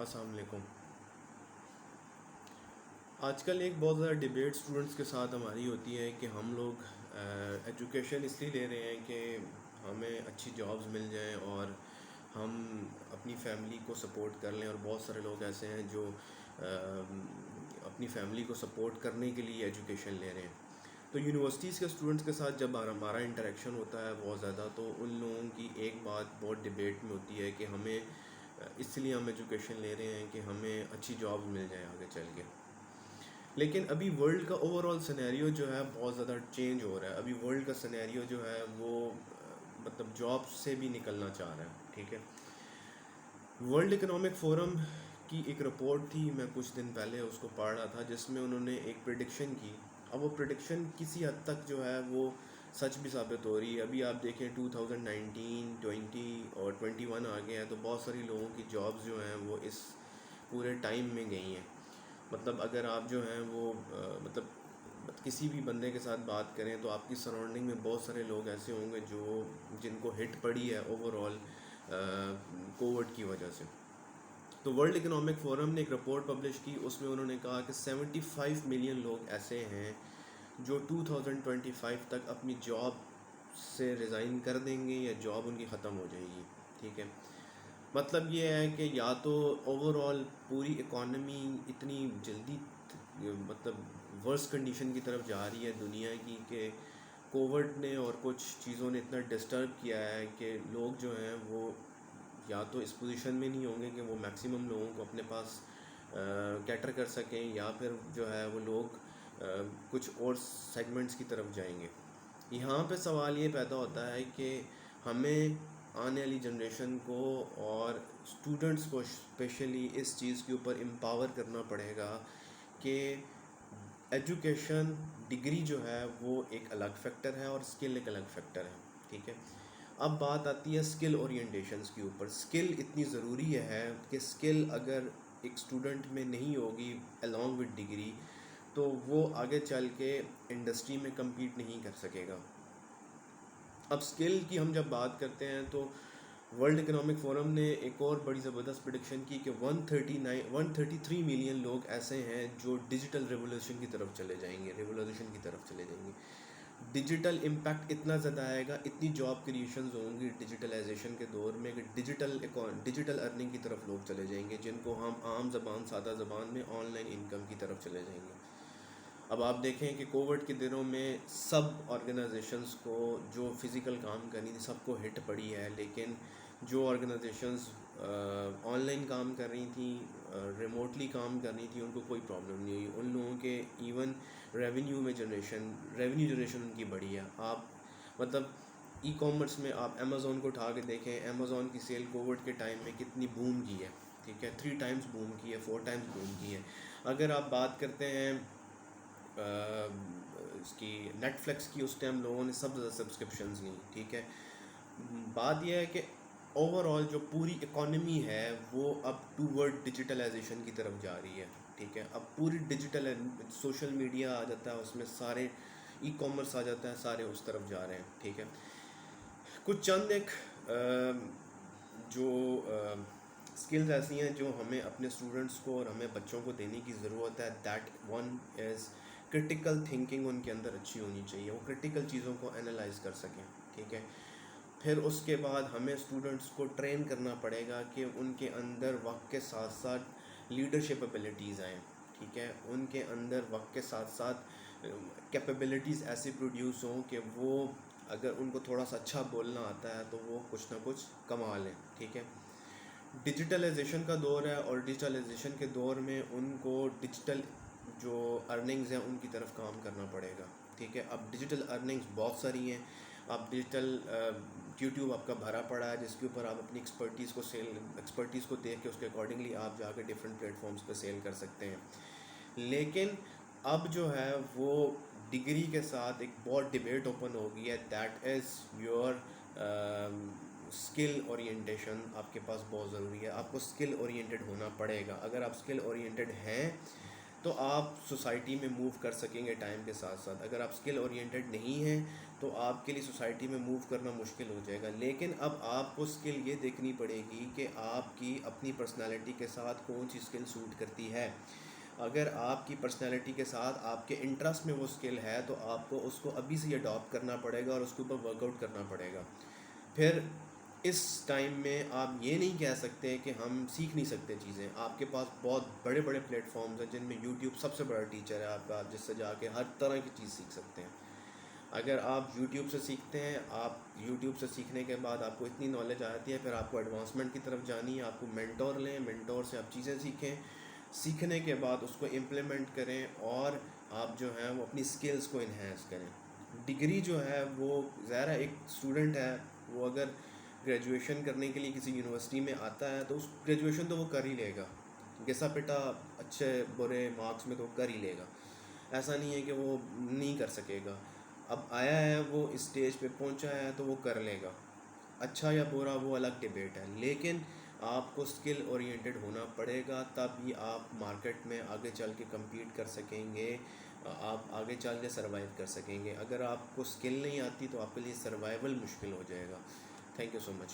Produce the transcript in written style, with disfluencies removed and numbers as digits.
السلام علیکم۔ آج کل ایک بہت زیادہ ڈیبیٹ اسٹوڈنٹس کے ساتھ ہماری ہوتی ہے کہ ہم لوگ ایجوکیشن اس لیے لے رہے ہیں کہ ہمیں اچھی جابز مل جائیں اور ہم اپنی فیملی کو سپورٹ کر لیں، اور بہت سارے لوگ ایسے ہیں جو اپنی فیملی کو سپورٹ کرنے کے لیے ایجوکیشن لے رہے ہیں۔ تو یونیورسٹیز کے اسٹوڈنٹس کے ساتھ جب ہمارا انٹریکشن ہوتا ہے بہت زیادہ، تو ان لوگوں کی ایک بات بہت ڈیبیٹ میں ہوتی ہے کہ ہمیں اس لیے ہم ایجوکیشن لے رہے ہیں کہ ہمیں اچھی جابز مل جائیں آگے چل کے۔ لیکن ابھی ورلڈ کا اوور آل سینیریو جو ہے بہت زیادہ چینج ہو رہا ہے۔ ابھی ورلڈ کا سینیریو جو ہے وہ مطلب جاب سے بھی نکلنا چاہ رہا ہے، ٹھیک ہے۔ ورلڈ اکنامک فورم کی ایک رپورٹ تھی، میں کچھ دن پہلے اس کو پڑھ رہا تھا، جس میں انہوں نے ایک پریڈکشن کی۔ اب وہ پریڈکشن کسی حد تک جو ہے وہ سچ بھی ثابت ہو رہی ہے۔ ابھی آپ دیکھیں 2019، 20 اور 21 آ گئے ہیں، تو بہت ساری لوگوں کی جابز جو ہیں وہ اس پورے ٹائم میں گئی ہیں۔ مطلب اگر آپ جو ہیں وہ مطلب کسی بھی بندے کے ساتھ بات کریں تو آپ کی سراؤنڈنگ میں بہت سارے لوگ ایسے ہوں گے جو جن کو ہٹ پڑی ہے اوور آل کووڈ کی وجہ سے۔ تو ورلڈ اکنامک فورم نے ایک رپورٹ پبلش کی، اس میں انہوں نے کہا کہ 75 ملین لوگ ایسے ہیں جو 2025 تک اپنی جاب سے ریزائن کر دیں گے یا جاب ان کی ختم ہو جائے گی، ٹھیک ہے۔ مطلب یہ ہے کہ یا تو اوور آل پوری اکانومی اتنی جلدی مطلب ورس کنڈیشن کی طرف جا رہی ہے دنیا کی کہ کووڈ نے اور کچھ چیزوں نے اتنا ڈسٹرب کیا ہے کہ لوگ جو ہیں وہ یا تو اس پوزیشن میں نہیں ہوں گے کہ وہ میکسیمم لوگوں کو اپنے پاس کیٹر کر سکیں، یا پھر جو ہے وہ لوگ کچھ اور سیگمنٹس کی طرف جائیں گے۔ یہاں پہ سوال یہ پیدا ہوتا ہے کہ ہمیں آنے والی جنریشن کو اور اسٹوڈنٹس کو اسپیشلی اس چیز کے اوپر امپاور کرنا پڑے گا کہ ایجوکیشن ڈگری جو ہے وہ ایک الگ فیکٹر ہے اور اسکل ایک الگ فیکٹر ہے، ٹھیک ہے۔ اب بات آتی ہے اسکل اورینٹیشنس کے اوپر۔ اسکل اتنی ضروری ہے کہ اسکل اگر ایک اسٹوڈنٹ میں نہیں ہوگی along with ڈگری، تو وہ آگے چل کے انڈسٹری میں کمپیٹ نہیں کر سکے گا۔ اب اسکل کی ہم جب بات کرتے ہیں تو ورلڈ اکنامک فورم نے ایک اور بڑی زبردست پریڈکشن کی کہ 133 ملین لوگ ایسے ہیں جو ڈیجیٹل ریولوشن کی طرف چلے جائیں گے۔ ڈیجیٹل امپیکٹ اتنا زیادہ آئے گا، اتنی جاب کریشنز ہوں گی ڈیجیٹلائزیشن کے دور میں کہ ڈیجیٹل ارننگ کی طرف لوگ چلے جائیں گے، جن کو ہم عام زبان سادہ زبان میں آن لائن انکم کی طرف چلے جائیں گے۔ اب آپ دیکھیں کہ کووڈ کے دنوں میں سب آرگنائزیشنز کو جو فزیکل کام کرنی تھی سب کو ہٹ پڑی ہے، لیکن جو آرگنائزیشنز آن لائن کام کر رہی تھیں، ریموٹلی کام کر رہی تھیں، ان کو کوئی پرابلم نہیں ہوئی۔ ان لوگوں کے ایون ریونیو جنریشن ان کی بڑھی ہے۔ آپ مطلب ای کامرس میں آپ امیزون کو اٹھا کے دیکھیں، امیزون کی سیل کووڈ کے ٹائم میں کتنی بوم کی ہے، ٹھیک ہے، 3 ٹائمز بوم کی ہے، 4 ٹائمز بوم کی ہے۔ اگر آپ بات کرتے ہیں اس کی نیٹ فلکس کی، اس ٹائم لوگوں نے سب زیادہ سبسکرپشنز لیں، ٹھیک ہے۔ بات یہ ہے کہ اوور آل جو پوری اکانومی ہے وہ اب ٹو ورڈ ڈیجیٹلائزیشن کی طرف جا رہی ہے، ٹھیک ہے۔ اب پوری ڈیجیٹل سوشل میڈیا آ جاتا ہے، اس میں سارے ای کامرس آ جاتا ہے، سارے اس طرف جا رہے ہیں، ٹھیک ہے۔ کچھ چند ایک جو اسکلز ایسی ہیں جو ہمیں اپنے اسٹوڈنٹس کو اور ہمیں بچوں کو دینے کی ضرورت ہے۔ That one is critical thinking in کے اندر اچھی ہونی چاہیے، وہ کرٹیکل چیزوں کو انالائز کر سکیں، ٹھیک ہے۔ پھر اس کے بعد ہمیں اسٹوڈنٹس کو ٹرین کرنا پڑے گا کہ ان کے اندر وقت کے ساتھ ساتھ لیڈرشپ ایبلٹیز آئیں، ٹھیک ہے۔ ان کے اندر وقت کے ساتھ ساتھ کیپیبلٹیز ایسی پروڈیوس ہوں کہ وہ اگر ان کو تھوڑا سا اچھا بولنا آتا ہے تو وہ کچھ نہ کچھ کما لیں، ٹھیک ہے۔ ڈیجیٹلائزیشن کا دور ہے، اور ڈیجیٹلائزیشن کے دور میں ان کو ڈیجیٹل جو ارننگز ہیں ان کی طرف کام کرنا پڑے گا، ٹھیک ہے۔ اب ڈیجیٹل ارننگز بہت ساری ہیں۔ آپ ڈیجیٹل یوٹیوب آپ کا بھرا پڑا ہے جس کے اوپر آپ اپنی ایکسپرٹیز کو دیکھ کے اس کے اکارڈنگلی آپ جا کے ڈفرینٹ پلیٹ فارمز پہ سیل کر سکتے ہیں۔ لیکن اب جو ہے وہ ڈگری کے ساتھ ایک بہت ڈبیٹ اوپن ہو گئی ہے، that is your skill orientation آپ کے پاس بہت ضروری ہے۔ آپ کو اسکل اورینٹیڈ ہونا پڑے گا۔ اگر آپ اسکل اورینٹیڈ ہیں تو آپ سوسائٹی میں موو کر سکیں گے ٹائم کے ساتھ ساتھ. اگر آپ اسکل اورینٹڈ نہیں ہیں تو آپ کے لیے سوسائٹی میں موو کرنا مشکل ہو جائے گا. لیکن اب آپ کو اسکل یہ دیکھنی پڑے گی کہ آپ کی اپنی پرسنالٹی کے ساتھ کون سی اسکل سوٹ کرتی ہے. اگر آپ کی پرسنالٹی کے ساتھ آپ کے انٹرسٹ میں وہ اسکل ہے تو آپ کو اس کو ابھی سے ہی اڈاپٹ کرنا پڑے گا اور اس کے اوپر ورک آؤٹ کرنا پڑے گا. پھر اس ٹائم میں آپ یہ نہیں کہہ سکتے کہ ہم سیکھ نہیں سکتے چیزیں. آپ کے پاس بہت بڑے بڑے پلیٹ فارمز ہیں جن میں یوٹیوب سب سے بڑا ٹیچر ہے آپ جس سے جا کے ہر طرح کی چیز سیکھ سکتے ہیں. اگر آپ یوٹیوب سے سیکھتے ہیں، آپ یوٹیوب سے سیکھنے کے بعد آپ کو اتنی نالج آتی ہے، پھر آپ کو ایڈوانسمنٹ کی طرف جانی ہے. آپ کو مینٹور لیں، مینٹور سے آپ چیزیں سیکھیں، سیکھنے کے بعد اس کو امپلیمنٹ کریں اور آپ جو ہیں وہ اپنی سکلز کو انہینس کریں. ڈگری جو ہے وہ ظاہر ہے ایک اسٹوڈنٹ ہے، وہ اگر گریجویشن کرنے کے لیے کسی یونیورسٹی میں آتا ہے تو اس گریجویشن تو وہ کر ہی لے گا، گھسا پٹا اچھے برے مارکس میں تو کر ہی لے گا. ایسا نہیں ہے کہ وہ نہیں کر سکے گا. اب آیا ہے وہ اس اسٹیج پہ پہنچا ہے تو وہ کر لے گا. اچھا یا برا وہ الگ ڈیبیٹ ہے، لیکن آپ کو اسکل اورینٹڈ ہونا پڑے گا، تب ہی آپ مارکیٹ میں آگے چل کے کمپیٹ کر سکیں گے، آپ آگے چل کے سروائیو کر سکیں گے. اگر آپ کو اسکل نہیں آتی تو آپ کے لیے سروائیول مشکل ہو جائے گا. Thank you so much.